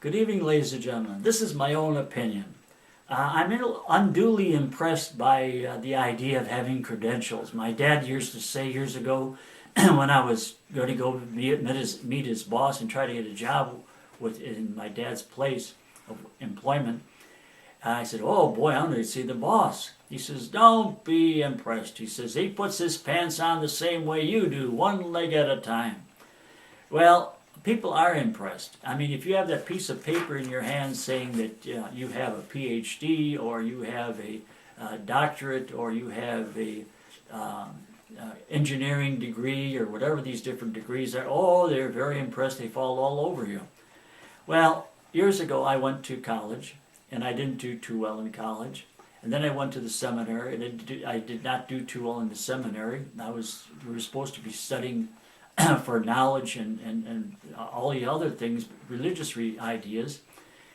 Good evening, ladies and gentlemen. This is my own opinion. I'm unduly impressed by the idea of having credentials. My dad used to say years ago, when I was going to go meet his boss and try to get a job in my dad's place of employment, I said, "Oh boy, I'm going to see the boss." He says, "Don't be impressed." He says, "He puts his pants on the same way you do, one leg at a time." Well, people are impressed. I mean, if you have that piece of paper in your hand saying that you have a PhD, or you have a doctorate, or you have a engineering degree, or whatever these different degrees are, oh, they're very impressed. They fall all over you. Well, years ago I went to college, and I didn't do too well in college. And then I went to the seminary, and I did not do too well in the seminary. We were supposed to be studying for knowledge and all the other things, religious ideas.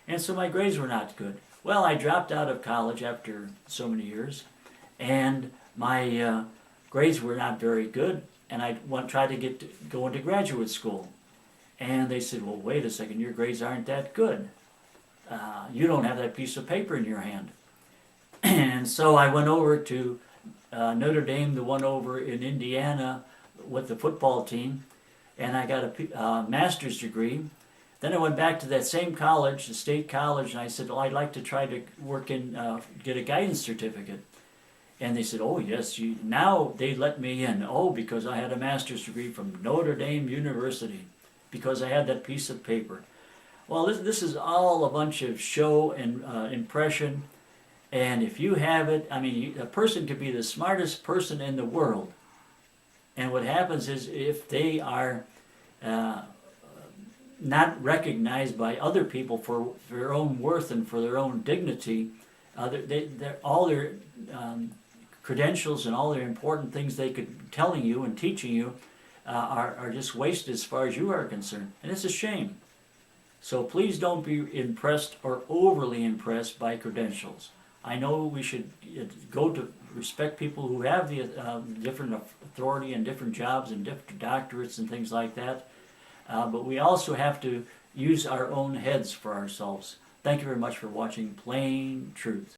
And so my grades were not good. Well, I dropped out of college after so many years, and my grades were not very good, and I tried to go into graduate school. And they said, "Well, wait a second, your grades aren't that good. You don't have that piece of paper in your hand." And so I went over to Notre Dame, the one over in Indiana, with the football team, and I got a master's degree. Then I went back to that same college, the state college, and I said, "Well, I'd like to try to work get a guidance certificate." And they said, "Oh yes, now they let me in." Oh, because I had a master's degree from Notre Dame University, because I had that piece of paper. Well, this is all a bunch of show and impression. And if you have it, I mean, a person could be the smartest person in the world. And what happens is, if they are not recognized by other people for their own worth and for their own dignity, all their credentials and all their important things they could be telling you and teaching you are just wasted as far as you are concerned. And it's a shame. So please don't be impressed or overly impressed by credentials. I know we should go to respect people who have the different authority and different jobs and different doctorates and things like that, but we also have to use our own heads for ourselves. Thank you very much for watching Plain Truth.